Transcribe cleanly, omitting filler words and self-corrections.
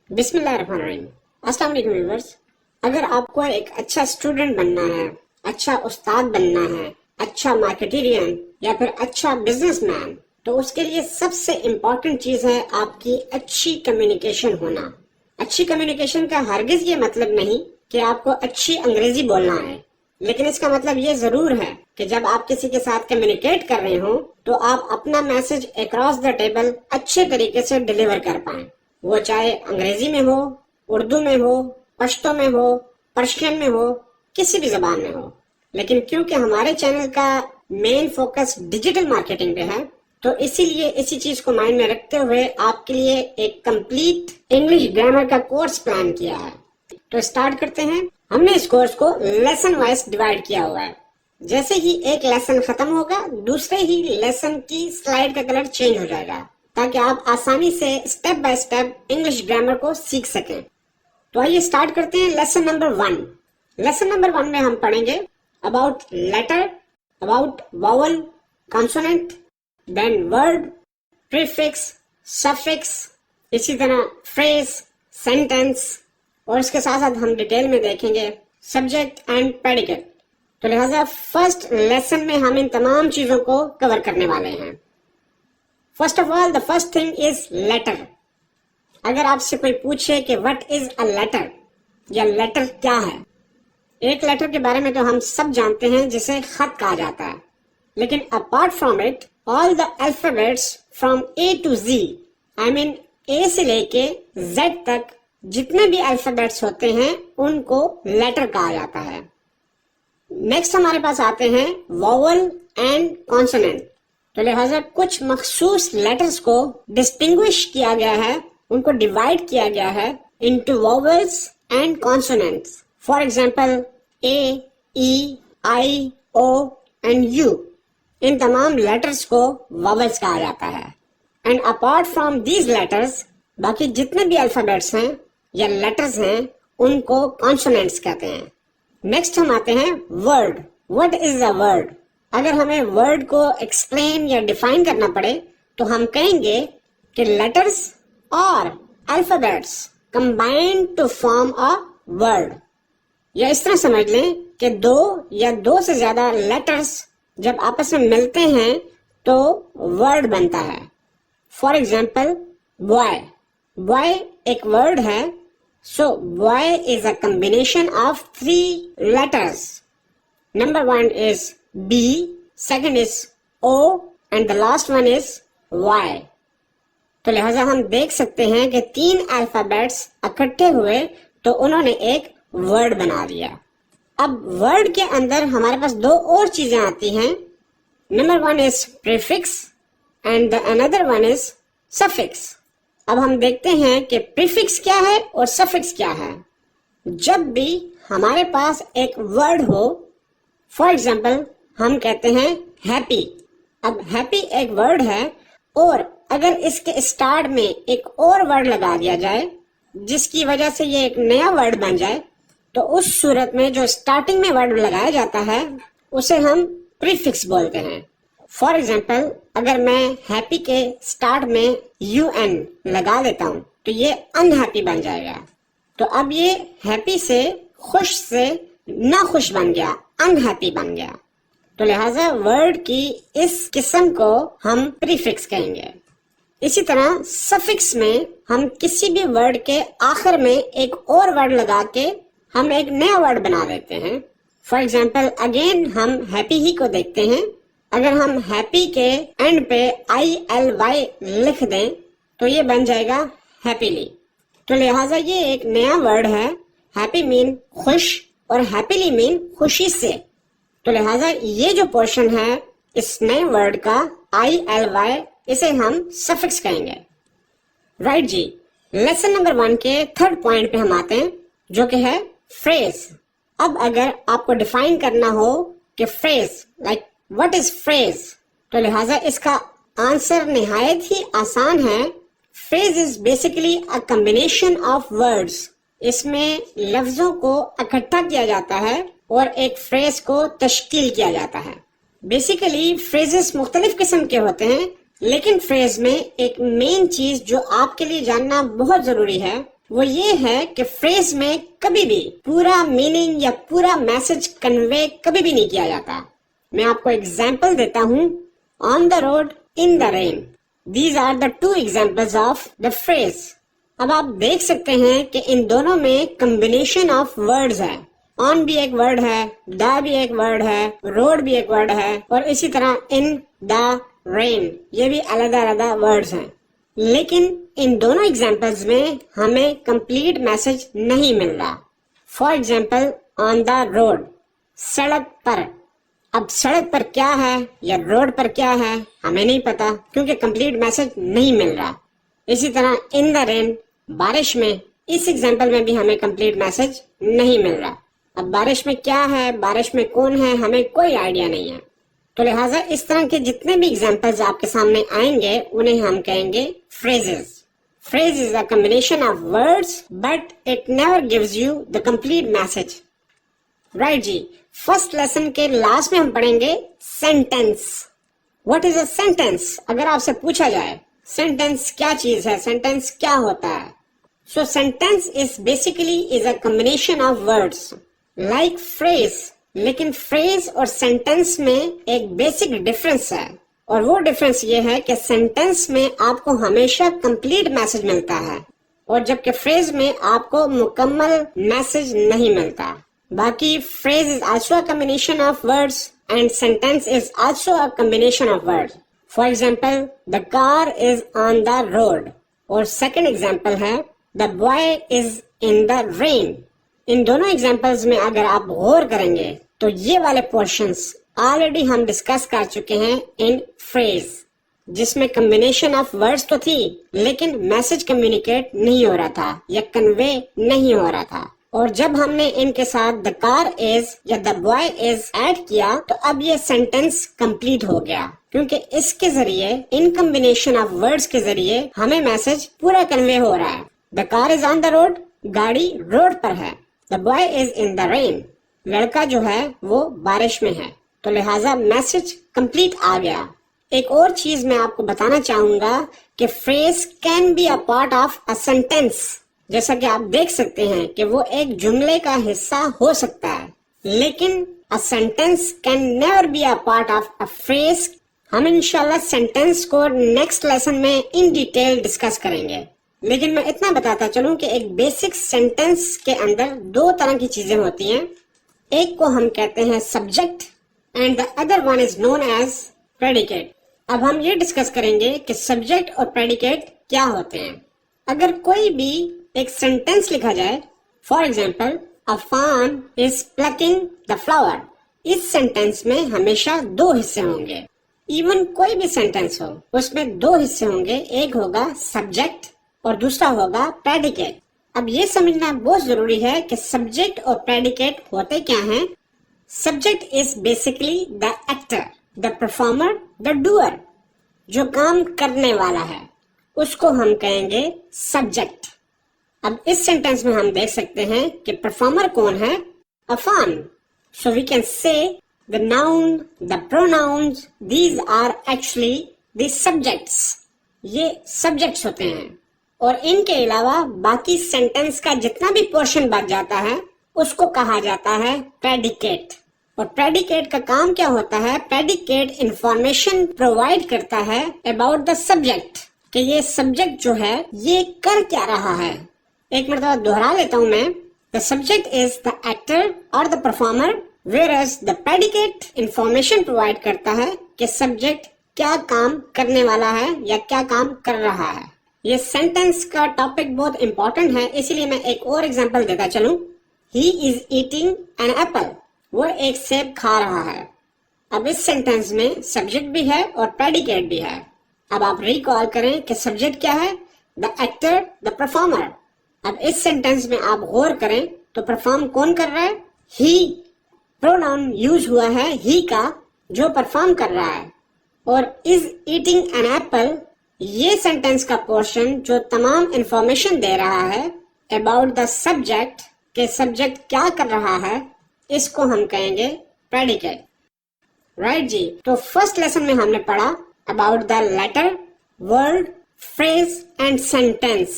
بسم اللہ الرحمن الرحیم۔ السلام علیکم ویورز۔ اگر آپ کو ایک اچھا اسٹوڈنٹ بننا ہے، اچھا استاد بننا ہے، اچھا مارکیٹرین یا پھر اچھا بزنس مین، تو اس کے لیے سب سے امپورٹنٹ چیز ہے آپ کی اچھی کمیونیکیشن ہونا۔ اچھی کمیونیکیشن کا ہرگز یہ مطلب نہیں کہ آپ کو اچھی انگریزی بولنا ہے، لیکن اس کا مطلب یہ ضرور ہے کہ جب آپ کسی کے ساتھ کمیونیکیٹ کر رہے ہوں تو آپ اپنا میسج اکراس دا ٹیبل اچھے طریقے سے ڈیلیور کر پائیں، وہ چاہے انگریزی میں ہو، اردو میں ہو، پشتو میں ہو، پرشین میں ہو، کسی بھی زبان میں ہو۔ لیکن کیونکہ ہمارے چینل کا مین فوکس ڈیجیٹل مارکیٹنگ پہ ہے، تو اسی لیے اسی چیز کو مائنڈ میں رکھتے ہوئے آپ کے لیے ایک کمپلیٹ انگلش گرامر کا کورس پلان کیا ہے۔ تو اسٹارٹ کرتے ہیں۔ ہم نے اس کورس کو لیسن وائز ڈیوائڈ کیا ہوا ہے۔ جیسے ہی ایک لیسن ختم ہوگا، دوسرے ہی لیسن کی سلائیڈ کا کلر چینج ہو جائے گا، تاکہ آپ آسانی سے step by step English grammar کو سیکھ سکیں۔ تو آئیے اسٹارٹ کرتے ہیں لیسن نمبر 1۔ لیسن نمبر 1 میں ہم پڑھیں گے about letter, about vowel, consonant, then word, prefix, suffix, اسی طرح فریز، سینٹینس، اور اس کے ساتھ ساتھ ہم ڈیٹیل میں دیکھیں گے سبجیکٹ اینڈ پیڈیکٹ۔ تو لہٰذا فرسٹ لیسن میں ہم ان تمام چیزوں کو کور کرنے والے ہیں۔ First of all, the first thing is letter. اگر آپ سے کوئی پوچھے کہ وٹ از اے لیٹر یا لیٹر کیا ہے، ایک لیٹر کے بارے میں تو ہم سب جانتے ہیں جسے خط کہا جاتا ہے، لیکن apart from it all the alphabets from A to Z, I mean A سے لے کے زیڈ تک جتنے بھی الفابیٹس ہوتے ہیں ان کو لیٹر کہا جاتا ہے۔ نیکسٹ ہمارے پاس آتے ہیں واول اینڈ کانسوننٹ۔ تو لہٰذا کچھ مخصوص لیٹرز کو ڈسٹنگوش کیا گیا ہے، ان کو ڈیوائڈ کیا گیا ہے into vowels and consonants. For example A, E, I, O and U, ان تمام لیٹرز کو واولز کہا جاتا ہے۔ And apart from these letters باقی جتنے بھی الفابیٹس ہیں یا لیٹرز ہیں ان کو کانسوننٹس کہتے ہیں۔ نیکسٹ ہم آتے ہیں word. What is a word? اگر ہمیں ورڈ کو ایکسپلین یا ڈیفائن کرنا پڑے تو ہم کہیں گے کہ لیٹرز اور alphabets combine to form a word, یا اس طرح سمجھ لیں کہ دو یا دو سے زیادہ لیٹرز جب آپس میں ملتے ہیں تو ورڈ بنتا ہے۔ فار ایگزامپل بوائے، بوائے ایک ورڈ ہے، so boy is a combination of 3 letters. Number 1 is B, second is O, and the last one is Y. تو لہٰذا ہم دیکھ سکتے ہیں کہ 3 الفابیٹس اکٹھے ہوئے تو انہوں نے ایک ورڈ بنا دیا۔ اب ورڈ کے اندر ہمارے پاس 2 اور چیزیں آتی ہیں۔ Number 1 is prefix and the another one is suffix۔ اب ہم دیکھتے ہیں کہ پریفکس کیا ہے اور سفکس کیا ہے۔ جب بھی ہمارے پاس ایک ورڈ ہو، فار ایگزامپل ہم کہتے ہیں ہیپی۔ اب ہیپی ایک ورڈ ہے، اور اگر اس کے اسٹارٹ میں ایک اور ورڈ لگا دیا جائے جس کی وجہ سے یہ ایک نیا ورڈ بن جائے، تو اس صورت میں جو اسٹارٹنگ میں ورڈ لگایا جاتا ہے اسے ہم پریفکس بولتے ہیں۔ فار ایگزامپل اگر میں ہیپی کے اسٹارٹ میں UN لگا دیتا ہوں تو یہ انہیپی بن جائے گا۔ تو اب یہ ہیپی سے خوش سے ناخوش بن گیا، انہیپی بن گیا۔ تو لہٰذا ورڈ کی اس قسم کو ہم پریفکس کہیں گے۔ اسی طرح سفکس میں ہم کسی بھی ورڈ کے آخر میں ایک اور ورڈ لگا کے ہم ایک نیا ورڈ بنا دیتے ہیں۔ فار ایگزامپل اگین ہم ہیپی ہی کو دیکھتے ہیں، اگر ہم ہیپی کے اینڈ پہ ILY لکھ دیں تو یہ بن جائے گا ہیپیلی۔ تو لہٰذا یہ ایک نیا ورڈ ہے، ہیپی مین خوش اور ہیپیلی مین خوشی سے۔ تو لہٰذا یہ جو پورشن ہے اس نئے ورڈ کا ILY، اسے ہم سفکس کہیں گے۔ رائٹ جی، لیسن نمبر 1 کے 3rd پوائنٹ پہ ہم آتے ہیں جو کہ ہے فریز۔ اب اگر آپ کو ڈیفائن کرنا ہو کہ phrase like what is phrase, تو لہٰذا اس کا آنسر نہایت ہی آسان ہے۔ Phrase is basically a combination of words. اس میں لفظوں کو اکٹھا کیا جاتا ہے اور ایک فریز کو تشکیل کیا جاتا ہے۔ بیسیکلی فریزز مختلف قسم کے ہوتے ہیں، لیکن فریز میں ایک مین چیز جو آپ کے لیے جاننا بہت ضروری ہے وہ یہ ہے کہ فریز میں کبھی بھی پورا میننگ یا پورا میسج کنوے کبھی بھی نہیں کیا جاتا. میں آپ کو ایگزامپل دیتا ہوں. On the road, in the rain. These are the two examples of the phrase. اب آپ دیکھ سکتے ہیں کہ ان دونوں میں کمبینیشن آف ورڈز ہے. آن بھی ایک ورڈ ہے، دا بھی ایک ورڈ ہے، روڈ بھی ایک ورڈ ہے، اور اسی طرح ان دا رین یہ بھی علیحدہ علیحدہ ورڈز ہیں. لیکن ان دونوں ایگزامپلز میں ہمیں کمپلیٹ میسج نہیں مل رہا. For example on the road, سڑک پر. اب سڑک پر کیا ہے یا روڈ پر کیا ہے ہمیں نہیں پتا کیونکہ کمپلیٹ میسج نہیں مل رہا. اسی طرح ان دا رین، بارش میں، اس ایگزامپل میں بھی ہمیں کمپلیٹ میسج نہیں مل رہا. اب بارش میں کیا ہے، بارش میں کون ہے، ہمیں کوئی آئیڈیا نہیں ہے. تو لہٰذا اس طرح کے جتنے بھی ایگزامپلز آپ کے سامنے آئیں گے انہیں ہم کہیں گے phrases. Phrase is a combination of words but it never gives you the complete message. Right جی. فرسٹ لیسن کے لاسٹ میں ہم پڑھیں گے sentence. What is a sentence؟ اگر آپ سے پوچھا جائے سینٹینس کیا چیز ہے، سینٹینس کیا ہوتا ہے. So sentence is basically is a combination of words like phrase. لیکن فریز اور سینٹینس میں ایک بیسک ڈفرنس ہے، اور وہ ڈفرنس یہ ہے کہ سینٹینس میں آپ کو ہمیشہ کمپلیٹ میسج ملتا ہے اور جبکہ فریز میں آپ کو مکمل میسج نہیں ملتا. باقی phrase is also a combination of words and sentence is also a combination of words. For example the car is on the road, اور سیکنڈ ایگزامپل ہے the boy is in the رین. ان دونوں examples میں اگر آپ غور کریں گے تو یہ والے پورشنز آلریڈی ہم ڈسکس کر چکے ہیں ان فریز، جس میں کمبینیشن آف ورڈز تو تھی لیکن میسج کمیونیکیٹ نہیں ہو رہا تھا یا کنوے نہیں ہو رہا تھا. اور جب ہم نے ان کے ساتھ دا کار از یا دا بوائے از ایڈ کیا تو اب یہ سینٹینس کمپلیٹ ہو گیا، کیونکہ اس کے ذریعے ان کمبینیشن آف ورڈز کے ذریعے ہمیں میسج پورا کنوے ہو رہا ہے. دا car is on the road, گاڑی روڈ پر ہے. The boy is in the رین، لڑکا جو ہے وہ بارش میں ہے. تو لہٰذا میسج کمپلیٹ آ گیا. ایک اور چیز میں آپ کو بتانا چاہوں گا کہ phrase can be a part of a sentence. جیسا کہ آپ دیکھ سکتے ہیں کہ وہ ایک جملے کا حصہ ہو سکتا ہے، لیکن a sentence can never be a part of a phrase. ہم انشاءاللہ سینٹینس کو نیکسٹ لیسن میں ان ڈیٹیل ڈسکس کریں گے. لیکن میں اتنا بتاتا چلوں کہ ایک بیسک سینٹینس کے اندر دو طرح کی چیزیں ہوتی ہیں. ایک کو ہم کہتے ہیں subject and the other one is known as predicate. اب ہم یہ ڈسکس کریں گے کہ سبجیکٹ اور پریڈیکیٹ کیا ہوتے ہیں. اگر کوئی بھی ایک سینٹینس لکھا جائے، for example Affan is plucking the flower, اس سینٹینس میں ہمیشہ دو حصے ہوں گے. ایون کوئی بھی سینٹینس ہو اس میں دو حصے ہوں گے، ایک ہوگا سبجیکٹ اور دوسرا ہوگا پریڈیکیٹ. اب یہ سمجھنا بہت ضروری ہے کہ سبجیکٹ اور پریڈیکیٹ ہوتے کیا ہیں. Subject is basically the actor, the performer, the doer. جو کام کرنے والا ہے اس کو ہم کہیں گے سبجیکٹ. اب اس سینٹینس میں ہم دیکھ سکتے ہیں کہ پرفارمر کون ہے، عفان. سو we can say the noun, the pronouns, these are actually the subjects. یہ سبجیکٹس ہوتے ہیں، اور ان کے علاوہ باقی سینٹینس کا جتنا بھی پورشن بچ جاتا ہے اس کو کہا جاتا ہے پریڈیکیٹ. اور پریڈیکیٹ کا کام کیا ہوتا ہے؟ پریڈیکیٹ انفارمیشن پرووائڈ کرتا ہے اباؤٹ دا سبجیکٹ، کہ یہ سبجیکٹ جو ہے یہ کر کیا رہا ہے. ایک مرتبہ دوہرا لیتا ہوں میں. The subject is the actor اور the performer, where is the predicate information provide کرتا ہے کہ سبجیکٹ کیا کام کرنے والا ہے یا کیا کام کر رہا ہے. یہ سینٹینس کا ٹاپک بہت امپورٹنٹ ہے، اسی لیے میں ایک اور ایگزامپل دیتا چلوں. ہی از ایٹنگ این ایپل، وہ ایک سیب کھا رہا ہے. اب اس سینٹینس میں سبجیکٹ بھی ہے اور پریڈیکیٹ بھی ہے. اب آپ ریکال کریں کہ سبجیکٹ کیا ہے، دا ایکٹر، دا پرفارمر. اب اس سینٹینس میں آپ غور کریں تو پرفارم کون کر رہا ہے؟ ہی. پروناؤن یوز ہوا ہے ہی کا، جو پرفارم کر رہا ہے. اور از ایٹنگ این ایپل، یہ سینٹینس کا پورشن جو تمام انفارمیشن دے رہا ہے اباؤٹ دا سبجیکٹ، کہ سبجیکٹ کیا کر رہا ہے، اس کو ہم کہیں گے پریڈیکیٹ. رائٹ جی. تو فرسٹ لیسن میں ہم نے پڑھا about the letter, word, phrase and sentence.